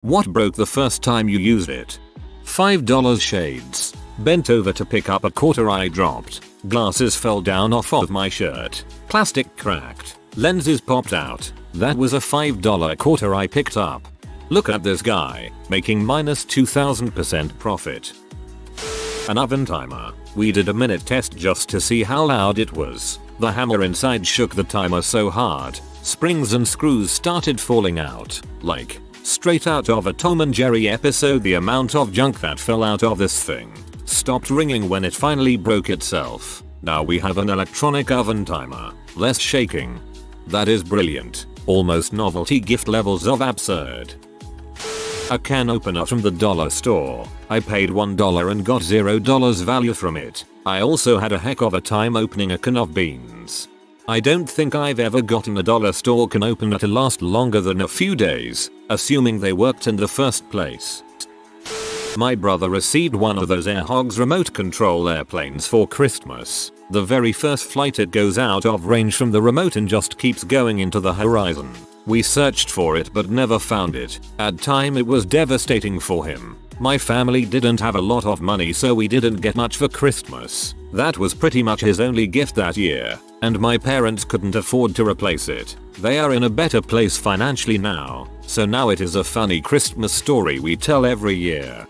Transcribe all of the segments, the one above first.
What broke the first time you used it? $5 shades. Bent over to pick up a quarter, I dropped. Glasses fell down off of my shirt. Plastic cracked. Lenses popped out. That was a $5 quarter I picked up. Look at this guy, making minus 2000% profit. An oven timer. We did a minute test just to see how loud it was. The hammer inside shook the timer so hard, springs and screws started falling out. Like, straight out of a Tom and Jerry episode. The amount of junk that fell out of this thing stopped ringing when it finally broke itself. Now we have an electronic oven timer. Less shaking. That is brilliant. Almost novelty gift levels of absurd. A can opener from the dollar store. I paid $1 and got $0 value from it. I also had a heck of a time opening a can of beans. I don't think I've ever gotten a dollar store can opener to last longer than a few days, assuming they worked in the first place. My brother received one of those Air Hogs remote control airplanes for Christmas. The very first flight, it goes out of range from the remote and just keeps going into the horizon. We searched for it but never found it. At time it was devastating for him. My family didn't have a lot of money, so we didn't get much for Christmas. That was pretty much his only gift that year, and my parents couldn't afford to replace it. They are in a better place financially now, so now it is a funny Christmas story we tell every year.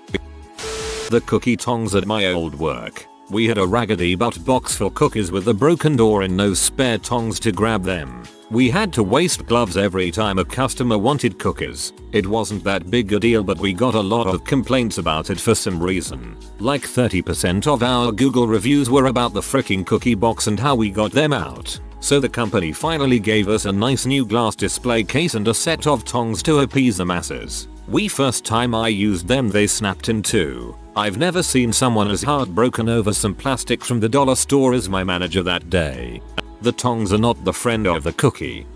The cookie tongs at my old work. We had a raggedy butt box for cookies with a broken door and no spare tongs to grab them. We had to waste gloves every time a customer wanted cookies. It wasn't that big a deal, but we got a lot of complaints about it for some reason. Like 30% of our Google reviews were about the freaking cookie box and how we got them out. So the company finally gave us a nice new glass display case and a set of tongs to appease the masses. First time I used them, they snapped in two. I've never seen someone as heartbroken over some plastic from the dollar store as my manager that day. The tongs are not the friend of the cookie.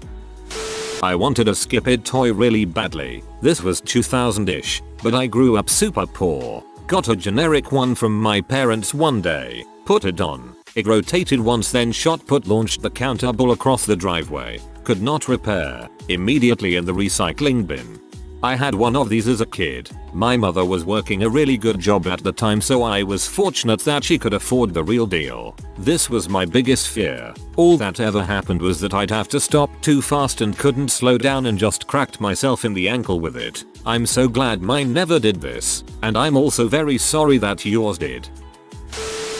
I wanted a Skip It toy really badly. This was 2000-ish, but I grew up super poor. Got a generic one from my parents one day. Put it on. It rotated once, then shot put, launched the counter ball across the driveway. Could not repair. Immediately in the recycling bin. I had one of these as a kid. My mother was working a really good job at the time, so I was fortunate that she could afford the real deal. This was my biggest fear. All that ever happened was that I'd have to stop too fast and couldn't slow down and just cracked myself in the ankle with it. I'm so glad mine never did this, and I'm also very sorry that yours did.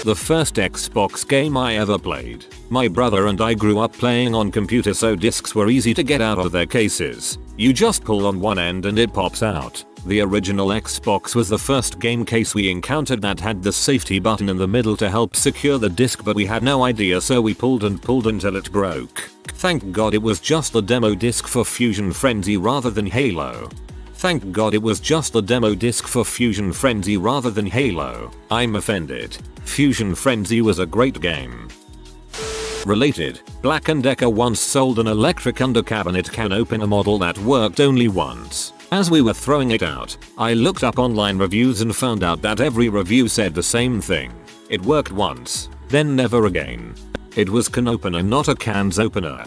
The first Xbox game I ever played. My brother and I grew up playing on computer, so discs were easy to get out of their cases. You just pull on one end and it pops out. The original Xbox was the first game case we encountered that had the safety button in the middle to help secure the disc, but we had no idea, so we pulled and pulled until it broke. Thank God it was just the demo disc for Fusion Frenzy rather than Halo. Thank God it was just the demo disc for Fusion Frenzy rather than Halo. I'm offended. Fusion Frenzy was a great game. Related, Black & Decker once sold an electric under-cabinet can opener model that worked only once. As we were throwing it out, I looked up online reviews and found out that every review said the same thing. It worked once, then never again. It was can opener, not a cans opener.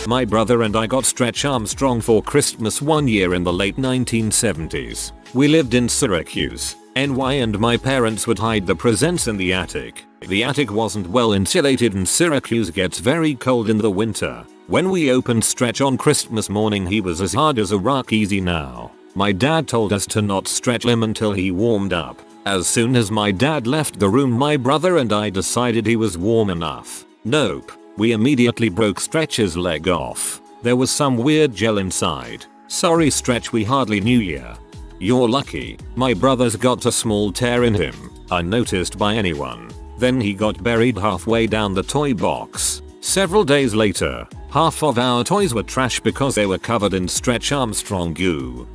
My brother and I got Stretch Armstrong for Christmas one year in the late 1970s. We lived in Syracuse, NY, and my parents would hide the presents in the attic. The attic wasn't well insulated and Syracuse gets very cold in the winter. When we opened Stretch on Christmas morning, he was as hard as a rock. Easy now. My dad told us to not stretch him until he warmed up. As soon as my dad left the room, my brother and I decided he was warm enough. Nope. We immediately broke Stretch's leg off. There was some weird gel inside. Sorry Stretch, we hardly knew ya. You're lucky. My brother's got a small tear in him, unnoticed by anyone. Then he got buried halfway down the toy box. Several days later, half of our toys were trash because they were covered in Stretch Armstrong goo.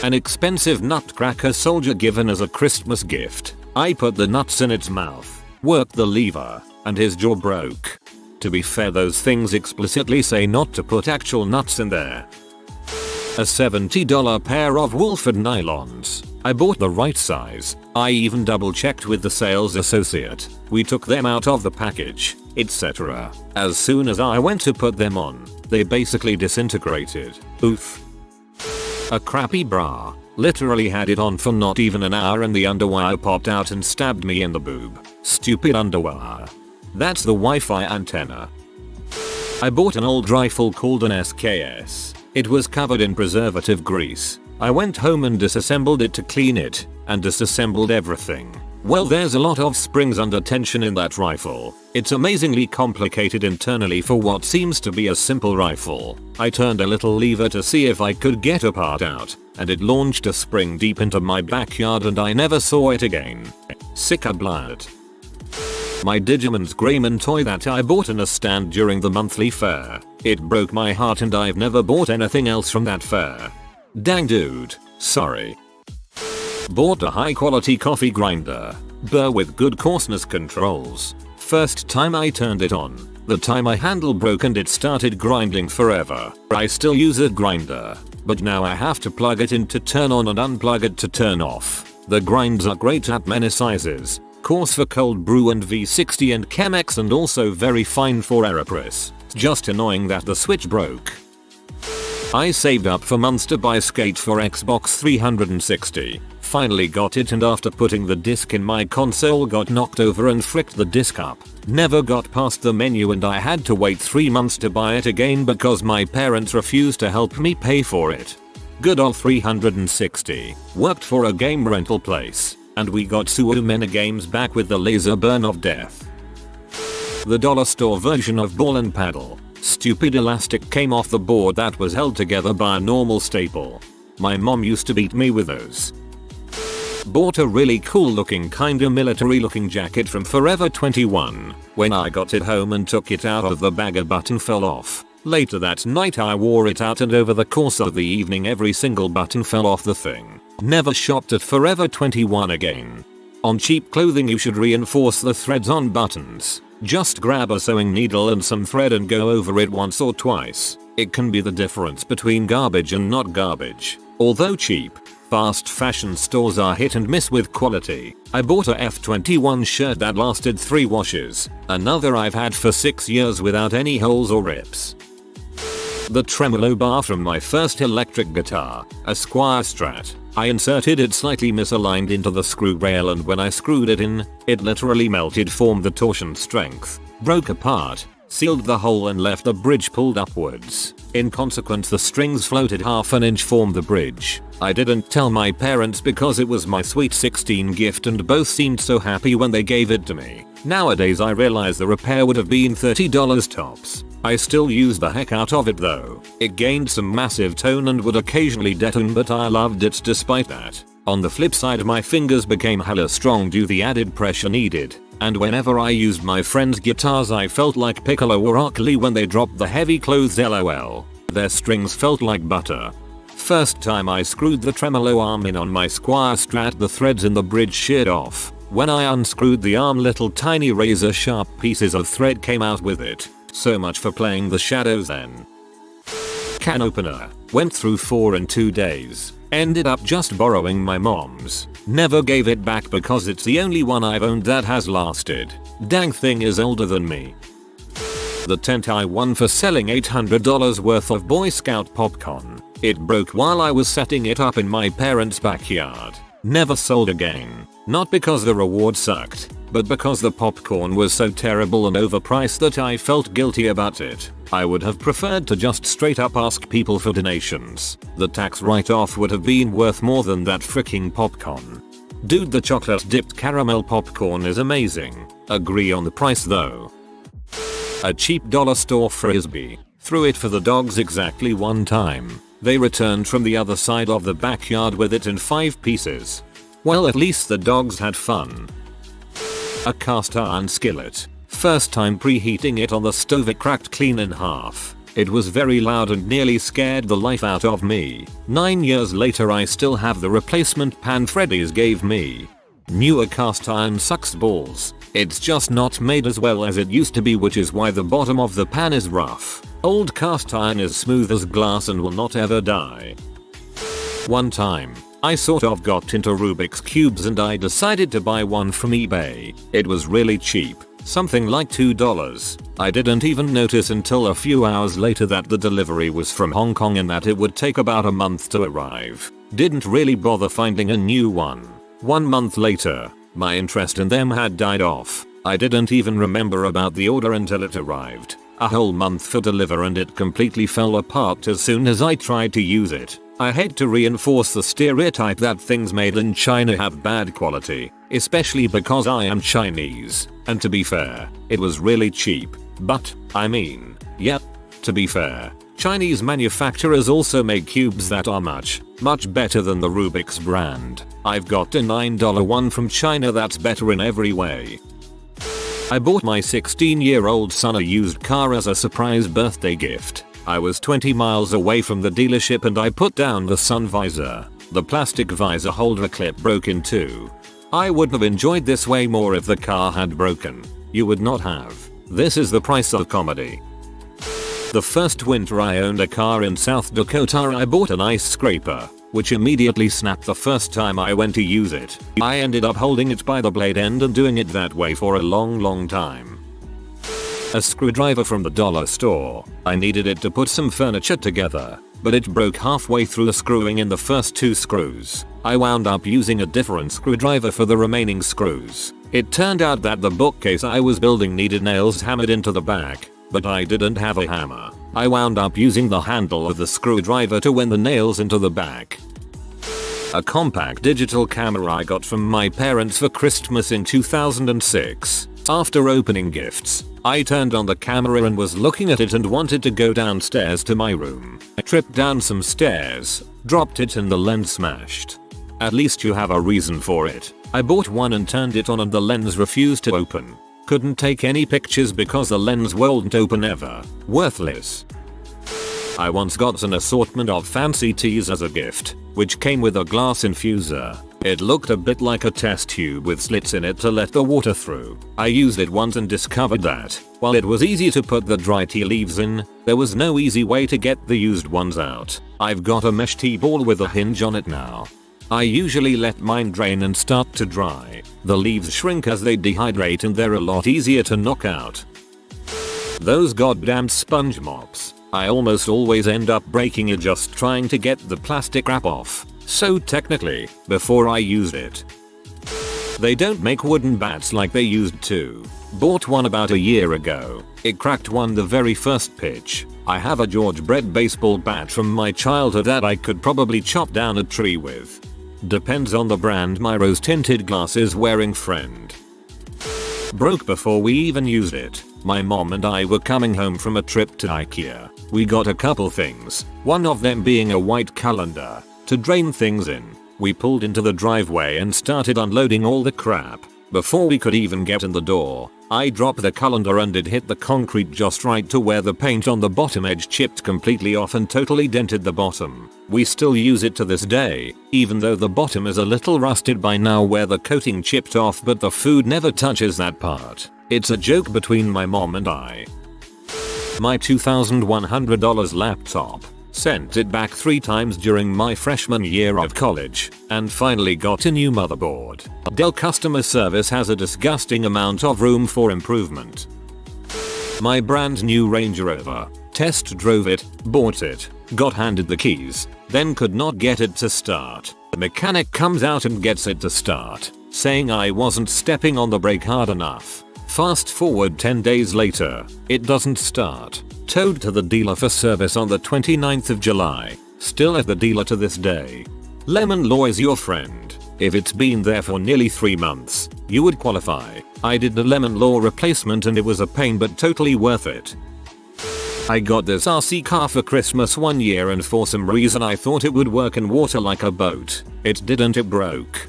An expensive nutcracker soldier given as a Christmas gift. I put the nuts in its mouth, worked the lever, and his jaw broke. To be fair, those things explicitly say not to put actual nuts in there. A $70 pair of Wolford nylons. I bought the right size. I even double checked with the sales associate. We took them out of the package, etc. As soon as I went to put them on, they basically disintegrated. Oof. A crappy bra. Literally had it on for not even an hour and the underwire popped out and stabbed me in the boob. Stupid underwire. That's the Wi-Fi antenna. I bought an old rifle called an SKS. It was covered in preservative grease. I went home and disassembled it to clean it, and disassembled everything. Well, there's a lot of springs under tension in that rifle. It's amazingly complicated internally for what seems to be a simple rifle. I turned a little lever to see if I could get a part out, and it launched a spring deep into my backyard and I never saw it again. Sick of blood. My Digimon's Greyman toy that I bought in a stand during the monthly fair. It broke my heart and I've never bought anything else from that fair. Dang dude, sorry. Bought a high quality coffee grinder. Burr with good coarseness controls. First time I turned it on, the time my handle broke and it started grinding forever. I still use a grinder, but now I have to plug it in to turn on and unplug it to turn off. The grinds are great at many sizes. Coarse for cold brew and V60 and Chemex and also very fine for Aeropress. Just annoying that the switch broke. I saved up for months to buy Skate for Xbox 360. Finally got it and after putting the disc in my console got knocked over and fricked the disc up. Never got past the menu and I had to wait 3 months to buy it again because my parents refused to help me pay for it. Good old 360. Worked for a game rental place. And we got so many games back with the laser burn of death. The dollar store version of ball and paddle. Stupid elastic came off the board that was held together by a normal staple. My mom used to beat me with those. Bought a really cool looking kinda military looking jacket from Forever 21. When I got it home and took it out of the bag a button fell off. Later that night I wore it out and over the course of the evening every single button fell off the thing. Never shopped at Forever 21 again. On cheap clothing you should reinforce the threads on buttons. Just grab a sewing needle and some thread and go over it once or twice. It can be the difference between garbage and not garbage. Although cheap, fast fashion stores are hit and miss with quality. I bought a F21 shirt that lasted 3 washes. Another I've had for 6 years without any holes or rips. The tremolo bar from my first electric guitar, a Squier Strat. I inserted it slightly misaligned into the screw rail and when I screwed it in, it literally melted, formed the torsion strength, broke apart, sealed the hole and left the bridge pulled upwards. In consequence the strings floated half an inch, formed the bridge. I didn't tell my parents because it was my sweet 16 gift and both seemed so happy when they gave it to me. Nowadays I realize the repair would have been $30 tops. I still use the heck out of it though. It gained some massive tone and would occasionally detonate but I loved it despite that. On the flip side my fingers became hella strong due to the added pressure needed. And whenever I used my friends' guitars I felt like Piccolo or Arkley when they dropped the heavy clothes lol. Their strings felt like butter. First time I screwed the tremolo arm in on my Squier Strat the threads in the bridge sheared off. When I unscrewed the arm little tiny razor sharp pieces of thread came out with it. So much for playing the shadows then. Can opener. Went through 4 in 2 days. Ended up just borrowing my mom's. Never gave it back because it's the only one I've owned that has lasted. Dang thing is older than me. The tent I won for selling $800 worth of Boy Scout popcorn. It broke while I was setting it up in my parents' backyard. Never sold again. Not because the reward sucked, but because the popcorn was so terrible and overpriced that I felt guilty about it. I would have preferred to just straight up ask people for donations. The tax write-off would have been worth more than that freaking popcorn. Dude, the chocolate dipped caramel popcorn is amazing. Agree on the price though. A cheap dollar store frisbee. Threw it for the dogs exactly 1 time. They returned from the other side of the backyard with it in 5 pieces. Well, at least the dogs had fun. A cast iron skillet. First time preheating it on the stove, it cracked clean in half. It was very loud and nearly scared the life out of me. 9 years later I still have the replacement pan Freddy's gave me. Newer cast iron sucks balls. It's just not made as well as it used to be, which is why the bottom of the pan is rough. Old cast iron is smooth as glass and will not ever die. One time, I sort of got into Rubik's Cubes and I decided to buy one from eBay. It was really cheap. Something like $2. I didn't even notice until a few hours later that the delivery was from Hong Kong and that it would take about a month to arrive. Didn't really bother finding a new one. 1 month later, my interest in them had died off. I didn't even remember about the order until it arrived. A whole month for deliver and it completely fell apart as soon as I tried to use it. I hate to reinforce the stereotype that things made in China have bad quality, especially because I am Chinese, and to be fair, it was really cheap. But, I mean, yep, to be fair, Chinese manufacturers also make cubes that are much better than the Rubik's brand. I've got a $9 one from China that's better in every way. I bought my 16-year-old son a used car as a surprise birthday gift. I was 20 miles away from the dealership and I put down the sun visor. The plastic visor holder clip broke in two. I would have enjoyed this way more if the car had broken. You would not have. This is the price of comedy. The first winter I owned a car in South Dakota, I bought an ice scraper, which immediately snapped the first time I went to use it. I ended up holding it by the blade end and doing it that way for a long time. A screwdriver from the dollar store. I needed it to put some furniture together, but it broke halfway through screwing in the first 2 screws. I wound up using a different screwdriver for the remaining screws. It turned out that the bookcase I was building needed nails hammered into the back, but I didn't have a hammer. I wound up using the handle of the screwdriver to win the nails into the back. A compact digital camera I got from my parents for Christmas in 2006. After opening gifts, I turned on the camera and was looking at it and wanted to go downstairs to my room. I tripped down some stairs, dropped it and the lens smashed. At least you have a reason for it. I bought one and turned it on and the lens refused to open. Couldn't take any pictures because the lens won't open ever. Worthless. I once got an assortment of fancy teas as a gift, which came with a glass infuser. It looked a bit like a test tube with slits in it to let the water through. I used it once and discovered that, while it was easy to put the dry tea leaves in, there was no easy way to get the used ones out. I've got a mesh tea ball with a hinge on it now. I usually let mine drain and start to dry. The leaves shrink as they dehydrate and they're a lot easier to knock out. Those goddamn sponge mops. I almost always end up breaking it just trying to get the plastic wrap off. So technically, before I used it. They don't make wooden bats like they used to. Bought one about a year ago. It cracked one the very first pitch. I have a George Brett baseball bat from my childhood that I could probably chop down a tree with. Depends on the brand. My rose tinted glasses wearing friend. Broke before we even used it. My mom and I were coming home from a trip to IKEA. We got a couple things, one of them being a white colander to drain things in. We pulled into the driveway and started unloading all the crap. Before we could even get in the door, I dropped the colander and it hit the concrete just right to where the paint on the bottom edge chipped completely off and totally dented the bottom. We still use it to this day, even though the bottom is a little rusted by now where the coating chipped off, but the food never touches that part. It's a joke between my mom and I. My $2,100 laptop. Sent it back 3 times during my freshman year of college, and finally got a new motherboard. Dell customer service has a disgusting amount of room for improvement. My brand new Range Rover. Test drove it, bought it, got handed the keys, then could not get it to start. The mechanic comes out and gets it to start, saying I wasn't stepping on the brake hard enough. Fast forward 10 days later, it doesn't start. Towed to the dealer for service on the 29th of July. Still at the dealer to this day. Lemon Law is your friend. If it's been there for nearly 3 months, you would qualify. I did the Lemon Law replacement and it was a pain but totally worth it. I got this RC car for Christmas one year and for some reason I thought it would work in water like a boat. It didn't, it broke.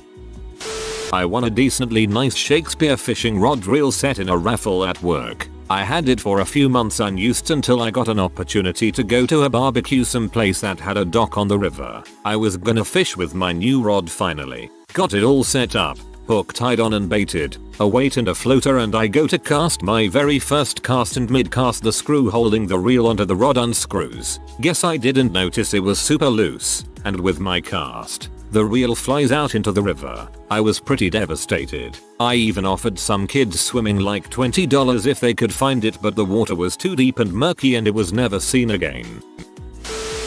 I won a decently nice Shakespeare fishing rod reel set in a raffle at work. I had it for a few months unused until I got an opportunity to go to a barbecue someplace that had a dock on the river. I was gonna fish with my new rod finally. Got it all set up, hook tied on and baited, a weight and a floater, and I go to cast my very first cast and mid-cast the screw holding the reel onto the rod unscrews. Guess I didn't notice it was super loose, and with my cast, The reel flies out into the river. I was pretty devastated. I even offered some kids swimming like $20 if they could find it, but the water was too deep and murky and it was never seen again.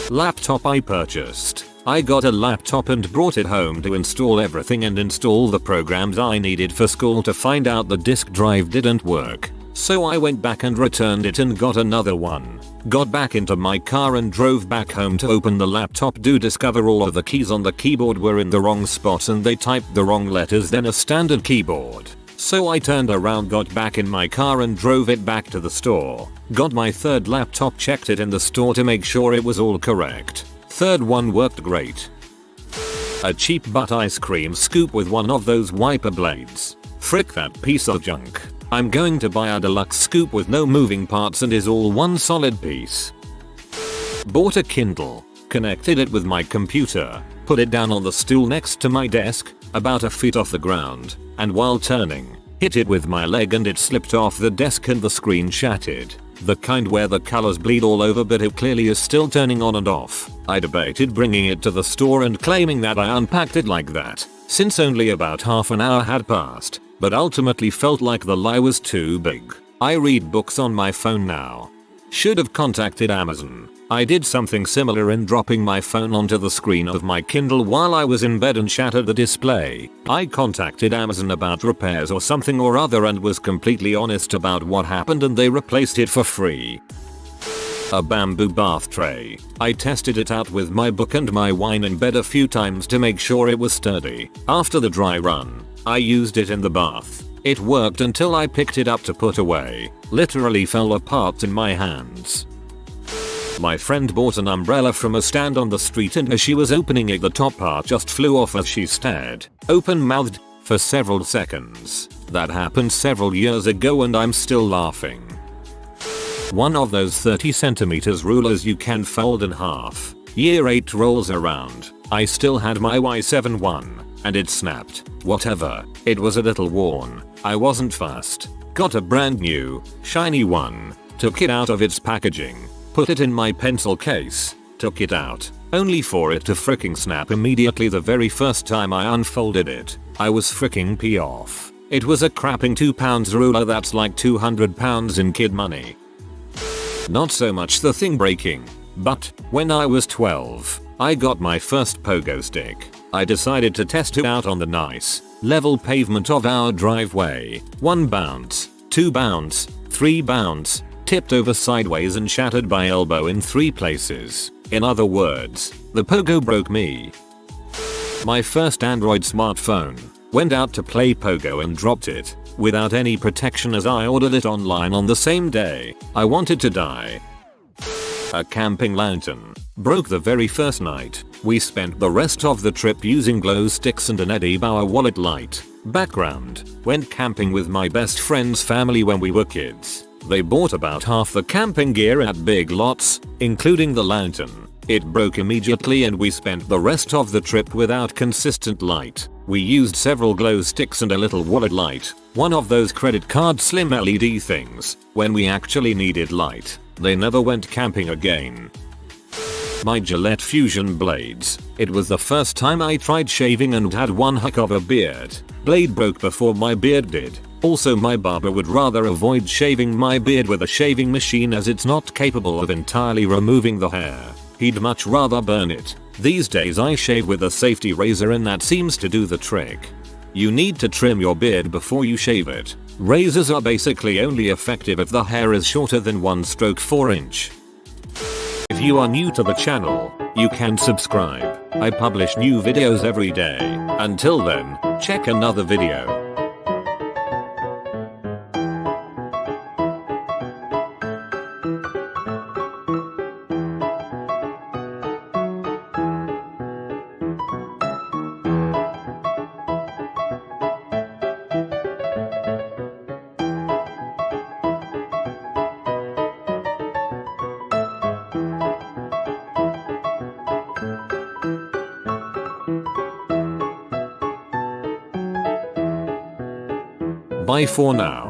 Laptop I purchased. I got a laptop and brought it home to install everything and install the programs I needed for school to find out the disk drive didn't work. So I went back and returned it and got another one. Got back into my car and drove back home to open the laptop. Do discover all of the keys on the keyboard were in the wrong spot and they typed the wrong letters than a standard keyboard. So I turned around, got back in my car and drove it back to the store. Got my third laptop, checked it in the store to make sure it was all correct. Third one worked great. A cheap butt ice cream scoop with one of those wiper blades. Frick that piece of junk. I'm going to buy a deluxe scoop with no moving parts and is all one solid piece. Bought a Kindle, connected it with my computer, put it down on the stool next to my desk, about a feet off the ground, and while turning, hit it with my leg and it slipped off the desk and the screen shattered. The kind where the colors bleed all over but it clearly is still turning on and off. I debated bringing it to the store and claiming that I unpacked it like that, since only about half an hour had passed, but ultimately felt like the lie was too big. I read books on my phone now. Should have contacted Amazon. I did something similar in dropping my phone onto the screen of my Kindle while I was in bed and shattered the display. I contacted Amazon about repairs or something or other and was completely honest about what happened and they replaced it for free. A bamboo bath tray. I tested it out with my book and my wine in bed a few times to make sure it was sturdy. After the dry run, I used it in the bath. It worked until I picked it up to put away. Literally fell apart in my hands. My friend bought an umbrella from a stand on the street and as she was opening it the top part just flew off as she stared, open-mouthed, for several seconds. That happened several years ago and I'm still laughing. One of those 30cm rulers you can fold in half. Year 8 rolls around. I still had my Y7 one, and it snapped. Whatever, it was a little worn. I wasn't fussed. Got a brand new, shiny one. Took it out of its packaging. Put it in my pencil case, took it out, only for it to fricking snap immediately the very first time I unfolded it. I was fricking pee off. It was a crapping 2 pounds ruler that's like 200 pounds in kid money. Not so much the thing breaking, but when I was 12, I got my first pogo stick. I decided to test it out on the nice, level pavement of our driveway. 1 bounce, 2 bounce, 3 bounce. Tipped over sideways and shattered by elbow in 3 places. In other words, the pogo broke me. My first Android smartphone. Went out to play pogo and dropped it, without any protection as I ordered it online on the same day. I wanted to die. A camping lantern. Broke the very first night. We spent the rest of the trip using glow sticks and an Eddie Bauer wallet light. Background. Went camping with my best friend's family when we were kids. They bought about half the camping gear at Big Lots, including the lantern. It broke immediately and we spent the rest of the trip without consistent light. We used several glow sticks and a little wallet light, one of those credit card slim LED things, when we actually needed light. They never went camping again. My Gillette Fusion blades. It was the first time I tried shaving and had one heck of a beard. Blade broke before my beard did. Also my barber would rather avoid shaving my beard with a shaving machine as it's not capable of entirely removing the hair. He'd much rather burn it. These days I shave with a safety razor and that seems to do the trick. You need to trim your beard before you shave it. Razors are basically only effective if the hair is shorter than 1/4 inch. If you are new to the channel, you can subscribe. I publish new videos every day. Until then, check another video. Bye for now.